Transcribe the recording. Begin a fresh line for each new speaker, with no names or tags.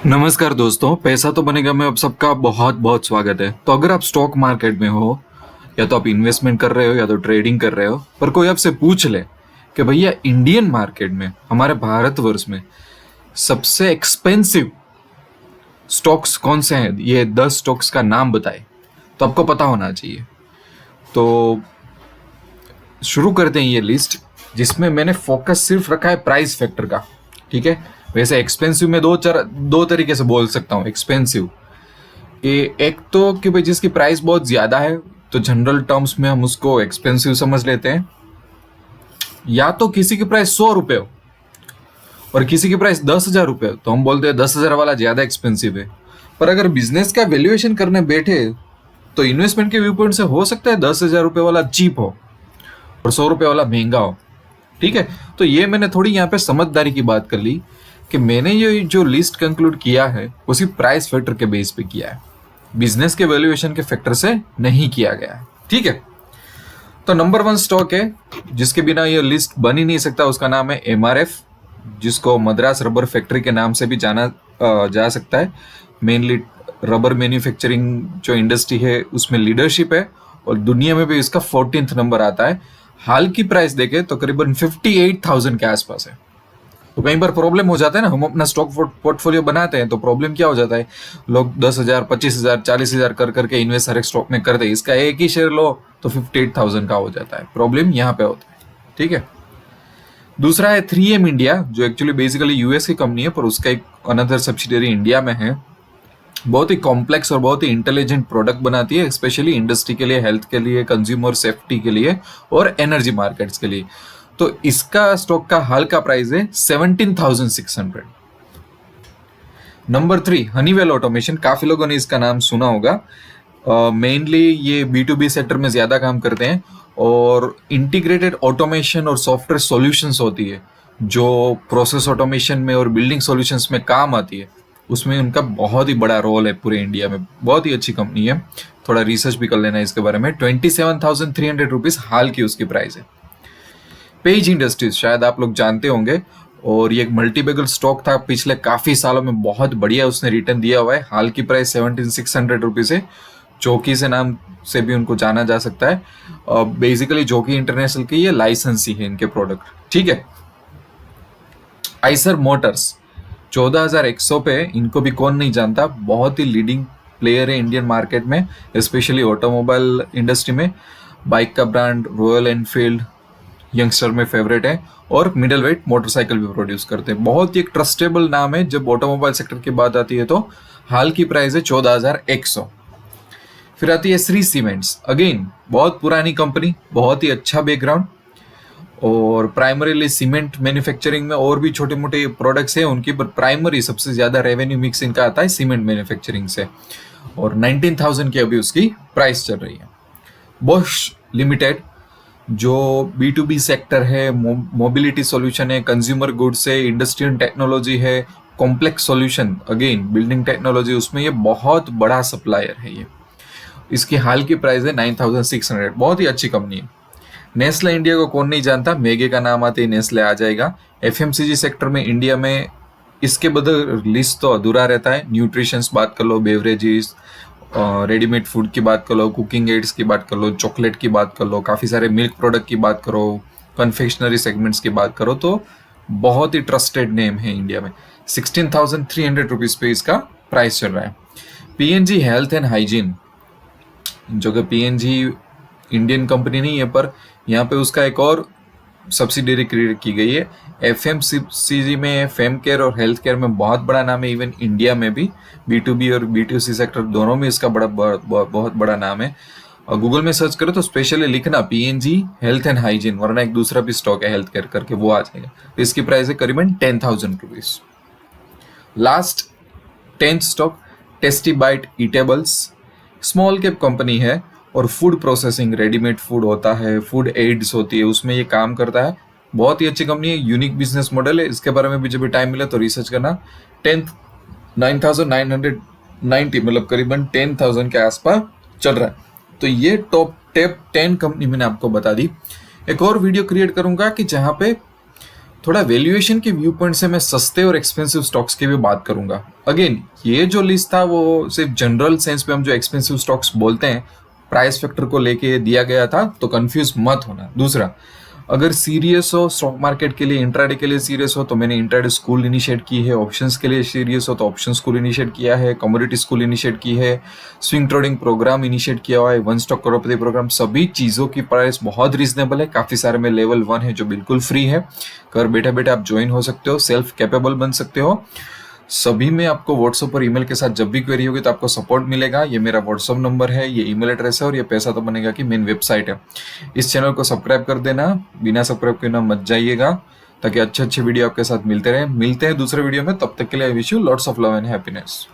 नमस्कार दोस्तों, पैसा तो बनेगा में आप सबका बहुत बहुत स्वागत है। तो अगर आप स्टॉक मार्केट में हो या तो आप इन्वेस्टमेंट कर रहे हो या तो ट्रेडिंग कर रहे हो, पर कोई आपसे पूछ ले कि भैया इंडियन मार्केट में, हमारे भारतवर्ष में सबसे एक्सपेंसिव स्टॉक्स कौन से हैं, ये 10 स्टॉक्स का नाम बताए, तो आपको पता होना चाहिए। तो शुरू करते हैं ये लिस्ट, जिसमें मैंने फोकस सिर्फ रखा है प्राइस फैक्टर का। ठीक है, वैसे एक्सपेंसिव में दो तरीके से बोल सकता हूँ एक्सपेंसिव। एक तो कि भाई जिसकी प्राइस बहुत ज्यादा है, तो जनरल टर्म्स में हम उसको एक्सपेंसिव समझ लेते हैं। या तो किसी की प्राइस 100 रुपये हो और किसी की प्राइस 10,000 रुपये हो, तो हम बोलते हैं 10,000 वाला ज्यादा एक्सपेंसिव है। पर अगर बिजनेस का वैल्यूएशन करने बैठे तो इन्वेस्टमेंट के व्यू पॉइंट से हो सकता है 10,000 रुपये वाला चीप हो और 100 रुपये वाला महंगा हो। ठीक है, तो ये मैंने थोड़ी यहाँ पे समझदारी की बात कर ली कि मैंने ये जो लिस्ट कंक्लूड किया है उसी प्राइस फैक्टर के बेस पे किया है, बिजनेस के वैल्यूएशन के फैक्टर से नहीं किया गया है। ठीक है, तो नंबर 1 स्टॉक है जिसके बिना ये लिस्ट बन ही नहीं सकता, उसका नाम है एमआरएफ, जिसको मद्रास रबर फैक्ट्री के नाम से भी जाना जा सकता है। मेनली रबर मैन्युफैक्चरिंग जो इंडस्ट्री है उसमें लीडरशिप है और दुनिया में भी इसका 14th नंबर आता है। हाल की प्राइस देखे तो करीबन 58,000 के आसपास है। तो कई बार प्रॉब्लम हो जाता है ना, हम अपना स्टॉक पोर्टफोलियो बनाते हैं तो प्रॉब्लम क्या हो जाता है, लोग 10,000, 25,000, 40,000 कर करके इन्वेस्ट हर एक स्टॉक में करते हैं, इसका एक ही शेयर लो तो 58,000 का हो जाता है। प्रॉब्लम यहाँ पे होता है। ठीक है, दूसरा है 3M इंडिया, जो एक्चुअली बेसिकली यूएस की कंपनी है, पर उसका एक अनदर सब्सिडियरी इंडिया में है। बहुत ही कॉम्प्लेक्स और बहुत ही इंटेलिजेंट प्रोडक्ट बनाती है, स्पेशली इंडस्ट्री के लिए, हेल्थ के लिए, कंज्यूमर सेफ्टी के लिए और एनर्जी मार्केट्स के लिए। तो इसका स्टॉक का हाल का प्राइस है 17,600। नंबर 3 हनीवेल ऑटोमेशन, काफी लोगों ने इसका नाम सुना होगा। मेनली ये B2B सेक्टर में ज्यादा काम करते हैं और इंटीग्रेटेड ऑटोमेशन और सॉफ्टवेयर सॉल्यूशंस होती है जो प्रोसेस ऑटोमेशन में और बिल्डिंग सॉल्यूशंस में काम आती है, उसमें उनका बहुत ही बड़ा रोल है पूरे इंडिया में। बहुत ही अच्छी कंपनी है, थोड़ा रिसर्च भी कर लेना इसके बारे में। 27,300 रुपीज हाल की उसकी प्राइस है। पेज इंडस्ट्रीज शायद आप लोग जानते होंगे, और ये एक मल्टीबैगल स्टॉक था, पिछले काफी सालों में बहुत बढ़िया उसने रिटर्न दिया हुआ है। हाल की प्राइस 17,600 रुपीज है। चौकी से नाम से भी उनको जाना जा सकता है। बेसिकली जोकी इंटरनेशनल की ये लाइसेंस ही है इनके प्रोडक्ट। ठीक है, आइसर मोटर्स 14,100 पे, इनको भी कौन नहीं जानता, बहुत ही लीडिंग प्लेयर है इंडियन मार्केट में, स्पेशली ऑटोमोबाइल इंडस्ट्री में। बाइक का ब्रांड रॉयल एनफील्ड यंगस्टर में फेवरेट है और मिडल वेट मोटरसाइकिल भी प्रोड्यूस करते हैं। बहुत ही एक ट्रस्टेबल नाम है जब ऑटोमोबाइल सेक्टर की बात आती है। तो हाल की प्राइस है 14,100। फिर आती है श्री सीमेंट्स, अगेन बहुत पुरानी कंपनी, बहुत ही अच्छा बैकग्राउंड, और प्राइमरीली सीमेंट मैन्युफैक्चरिंग में और भी छोटे मोटे प्रोडक्ट्स हैं उनकी, पर प्राइमरी सबसे ज्यादा रेवेन्यू मिक्स इनका आता है सीमेंट मैन्युफैक्चरिंग से, और 19,000 की अभी उसकी प्राइस चल रही है। बॉश लिमिटेड जो B2B सेक्टर है, मोबिलिटी सॉल्यूशन है, कंज्यूमर गुड्स है, इंडस्ट्रियल टेक्नोलॉजी है, complex solution, again building technology, उसमें ये बहुत बड़ा सप्लायर है। ये इसकी हाल की प्राइस है 9,600। बहुत ही अच्छी कंपनी है। नेस्ले इंडिया को कौन नहीं जानता, मैगी का नाम आते ही नेस्ले आ जाएगा। FMCG सेक्टर में इंडिया में इसके बदल लिस्ट तो अधूरा रहता है। न्यूट्रिशंस बात कर लो, बेवरेजेस, रेडीमेड फूड की बात कर लो, कुकिंग एड्स की बात कर लो, चॉकलेट की बात कर लो, काफ़ी सारे मिल्क प्रोडक्ट की बात करो, कन्फेक्शनरी सेगमेंट्स की बात करो, तो बहुत ही ट्रस्टेड नेम है इंडिया में। 16,300 रुपीज़ पे इसका प्राइस चल रहा है। PNG हेल्थ एंड हाइजीन, जो कि PNG इंडियन कंपनी नहीं है, पर यहाँ पे उसका एक और सब्सिडियरी क्रिएट की गई है। FMCG में, फेम केयर और हेल्थ केयर में बहुत बड़ा नाम है, इवन इंडिया में भी B2B और B2C सेक्टर दोनों में इसका बहुत बड़ा नाम है। और गूगल में सर्च करो तो स्पेशली लिखना PNG हेल्थ एंड हाइजीन, वरना एक दूसरा भी स्टॉक है हेल्थ केयर करके, वो आ जाएगा। तो इसकी प्राइस है करीबन 10,000 rupees. Last 10th stock tasty bite eatables, small cap company है और फूड प्रोसेसिंग, रेडीमेड फूड होता है, फूड एड्स होती है, उसमें ये काम करता है। बहुत ही अच्छी कंपनी है, यूनिक बिजनेस मॉडल है। इसके बारे में भी जब भी टाइम मिले तो रिसर्च करना। 9,990, मतलब करीबन 10,000 के आसपास चल रहा है। तो ये टॉप 10 कंपनी मैंने आपको बता दी। एक और वीडियो क्रिएट करूंगा कि जहाँ पे थोड़ा वैल्यूएशन के व्यू पॉइंट से मैं सस्ते और एक्सपेंसिव स्टॉक्स की भी बात करूंगा। अगेन ये जो लिस्ट था वो सिर्फ जनरल सेंस में हम जो एक्सपेंसिव स्टॉक्स बोलते हैं प्राइस फैक्टर को लेके दिया गया था, तो कंफ्यूज मत होना। दूसरा, अगर सीरियस हो स्टॉक मार्केट के लिए, इंट्राडे के लिए सीरियस हो तो मैंने इंट्राडे स्कूल इनिशिएट की है, ऑप्शंस के लिए सीरियस हो तो ऑप्शन स्कूल इनिशिएट किया है, कमोडिटी स्कूल इनिशिएट की है, स्विंग ट्रेडिंग प्रोग्राम इनिशिएट किया हुआ है, वन स्टॉक करोड़पति प्रोग्राम। सभी चीज़ों की प्राइस बहुत रीजनेबल है। काफ़ी सारे में लेवल 1 है जो बिल्कुल फ्री है, घर बैठे बैठे आप ज्वाइन हो सकते हो, सेल्फ कैपेबल बन सकते हो। सभी में आपको व्हाट्सएप और ईमेल के साथ जब भी क्वेरी होगी तो आपको सपोर्ट मिलेगा। ये मेरा व्हाट्सएप नंबर है, ये ईमेल एड्रेस है और ये पैसा तो बनेगा की मेन वेबसाइट है। इस चैनल को सब्सक्राइब कर देना, बिना सब्सक्राइब के ना मत जाइएगा, ताकि अच्छे अच्छे वीडियो आपके साथ मिलते रहे। मिलते हैं दूसरे वीडियो में, तब तक के लिए I wish you lots of love and happiness.